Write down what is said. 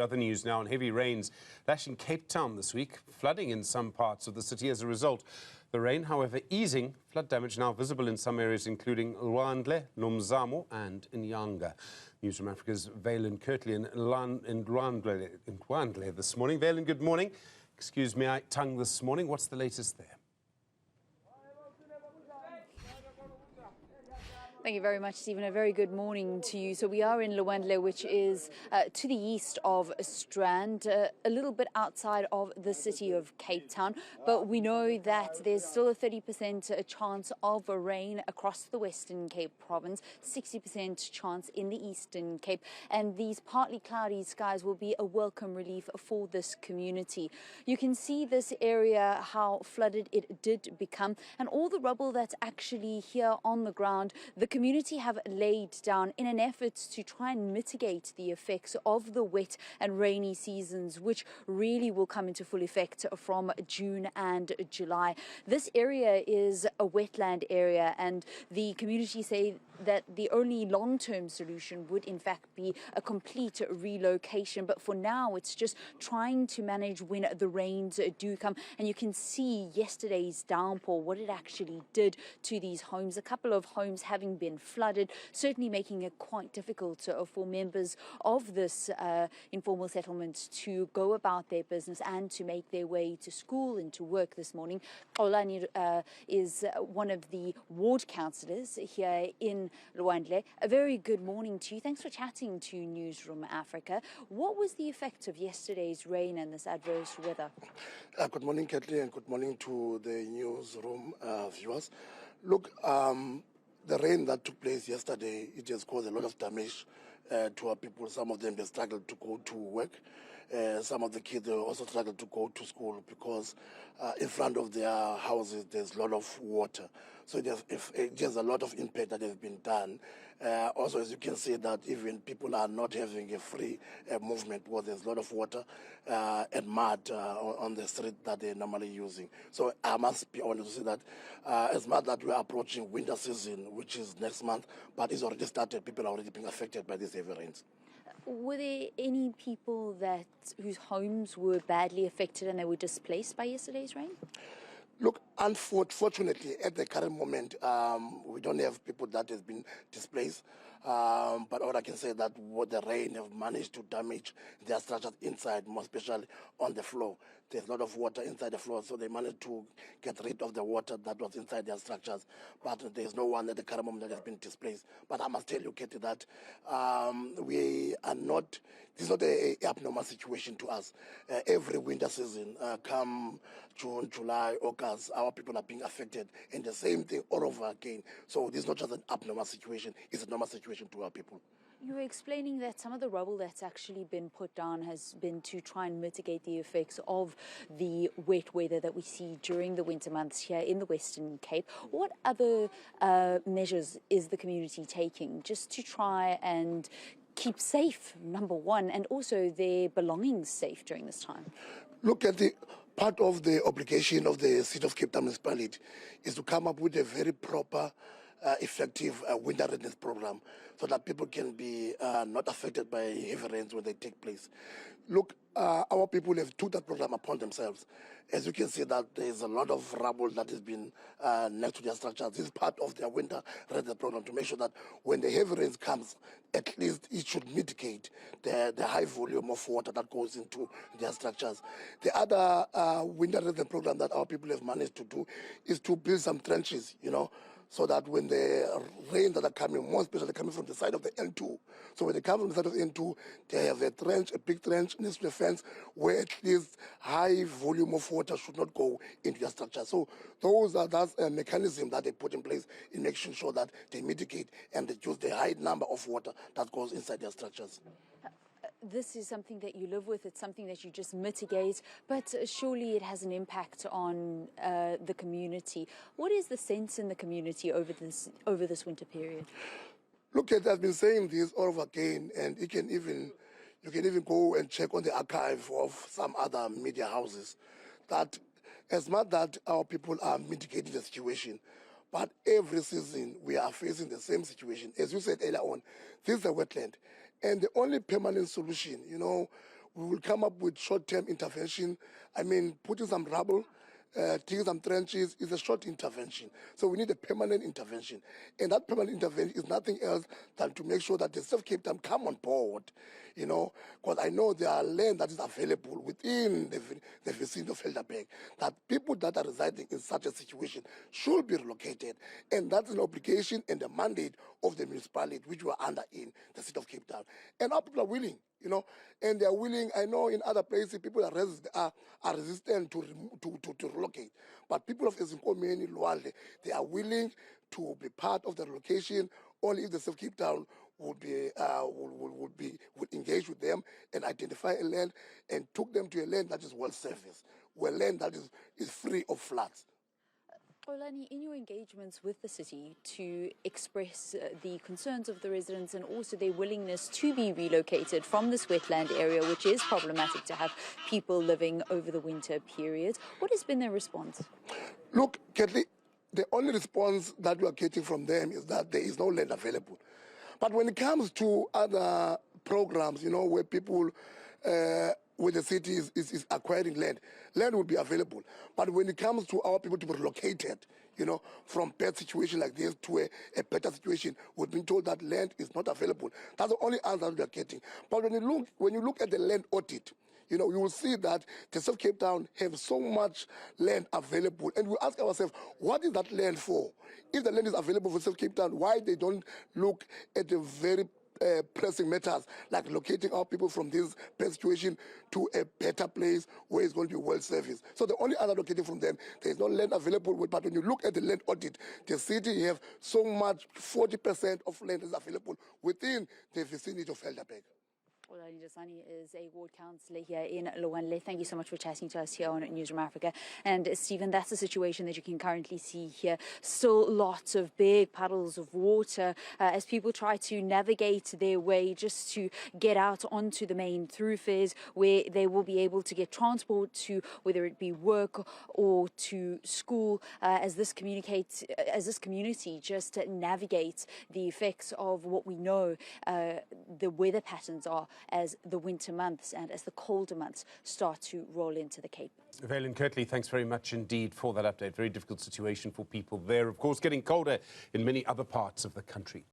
Other news now on heavy rains lashing Cape Town this week, flooding in some parts of the city as a result. The rain, however, easing. Flood damage now visible in some areas, including Lwandle, Nomzamo and Nyanga. Newzroom Afrika's Vaylen Kirtley in Lwandle this morning. Vaylen, good morning. Excuse me, I tongue this morning. What's the latest there? Thank you very much, Stephen. A very good morning to you. So we are in Lwandle, which is to the east of Strand, a little bit outside of the city of Cape Town. But we know that there's still a 30% chance of rain across the Western Cape province, 60% chance in the Eastern Cape. And these partly cloudy skies will be a welcome relief for this community. You can see this area, how flooded it did become, and all the rubble that's actually here on the ground. The community have laid down in an effort to try and mitigate the effects of the wet and rainy seasons, which really will come into full effect from June and July. This area is a wetland area, and the community say that the only long-term solution would in fact be a complete relocation. But for now, it's just trying to manage when the rains do come. And you can see yesterday's downpour, what it actually did to these homes. A couple of homes having been flooded, certainly making it quite difficult for members of this informal settlement to go about their business and to make their way to school and to work this morning. Olani is one of the ward councillors here in Lwandle. A very good morning to you. Thanks for chatting to Newzroom Afrika. What was the effect of yesterday's rain and this adverse weather? Good morning, Kirtley, and good morning to the Newzroom viewers. Look, the rain that took place yesterday, it has caused a lot of damage to our people. Some of them, they struggled to go to work. Some of the kids also struggled to go to school because in front of their houses there's a lot of water. So there's a lot of impact that has been done. Also, as you can see, that even people are not having a free movement because there's a lot of water and mud on the street that they're normally using. So I must be honest to say that as much that we're approaching winter season, which is next month, but it's already started, people are already being affected by these heavy rains. Were there any people whose homes were badly affected and they were displaced by yesterday's rain? Look, unfortunately, at the current moment, we don't have people that has been displaced. But all I can say that what the rain have managed to damage their structures inside, more especially on the floor. There's a lot of water inside the floor, so they managed to get rid of the water that was inside their structures. But there's no one at the current moment that has been displaced. But I must tell you, Katie, that we are not, this is not an abnormal situation to us. Every winter season, come June, July, August, our people are being affected, and the same thing all over again. So this is not just an abnormal situation, it's a normal situation to our people. You were explaining that some of the rubble that's actually been put down has been to try and mitigate the effects of the wet weather that we see during the winter months here in the Western Cape. What other measures is the community taking just to try and keep safe, number one, and also their belongings safe during this time? Look at the part of the obligation of the City of Cape Town municipality is to come up with a very proper effective winter readiness program so that people can be not affected by heavy rains when they take place. Look, our people have took that program upon themselves. As you can see that there's a lot of rubble that has been next to their structures. This is part of their winter readiness program to make sure that when the heavy rains comes, at least it should mitigate the high volume of water that goes into their structures. The other winter readiness program that our people have managed to do is to build some trenches, so that when the rains that are coming, more especially coming from the side of the N2, so when they come from the side of the N2, they have a trench, a big trench next to the fence, where at least high volume of water should not go into their structure. So that's a mechanism that they put in place in making sure that they mitigate and reduce the high number of water that goes inside their structures. This is something that you live with, it's something that you just mitigate, but surely it has an impact on the community. What is the sense in the community over this winter period? Look, I've been saying this all over again, and you can even go and check on the archive of some other media houses, that as much that our people are mitigating the situation, but every season we are facing the same situation. As you said earlier on, this is a wetland. And the only permanent solution, We will come up with short-term intervention. I mean, putting some rubble, digging some trenches is a short intervention. So we need a permanent intervention. And that permanent intervention is nothing else than to make sure that the City of Cape Town come on board, you know, because I know there are land that is available within the vicinity of Helderberg, that people that are residing in such a situation should be relocated. And that's an obligation and a mandate of the municipality, which we are under in the City of Cape Town. And our people are willing, you know, and they are willing. I know in other places people are resistant to relocate, but people of Ezinkomeni, Lwandle, they are willing to be part of the relocation only if the City of Cape Town would engage with them and identify a land and took them to a land that is well serviced, a land that is free of floods. Olani, in your engagements with the city to express the concerns of the residents and also their willingness to be relocated from this wetland area, which is problematic to have people living over the winter period, what has been their response? Look, Kirtley, the only response that we are getting from them is that there is no land available. But when it comes to other programs, you know, where people, where the city is acquiring land will be available. But when it comes to our people to be relocated, you know, from bad situation like this to a better situation, we've been told that land is not available. That's the only answer we are getting. But when you look at the land audit, you know, you will see that the City of Cape Town have so much land available. And we ask ourselves, what is that land for? If the land is available for City of Cape Town, why they don't look at the very pressing matters, like locating our people from this bad situation to a better place where it's going to be well serviced. So the only other locating from them, there is no land available. But when you look at the land audit, the city have so much, 40% of land is available within the vicinity of Helderberg. Olani is a ward councillor here in Lwandle. Thank you so much for chatting to us here on Newzroom Afrika. And Stephen, that's the situation that you can currently see here. Still lots of big puddles of water as people try to navigate their way just to get out onto the main thoroughfares where they will be able to get transport to whether it be work or to school as this community just navigates the effects of what we know the weather patterns are as the winter months and as the colder months start to roll into the Cape. Vaylen Kirtley, thanks very much indeed for that update. Very difficult situation for people there. Of course, getting colder in many other parts of the country.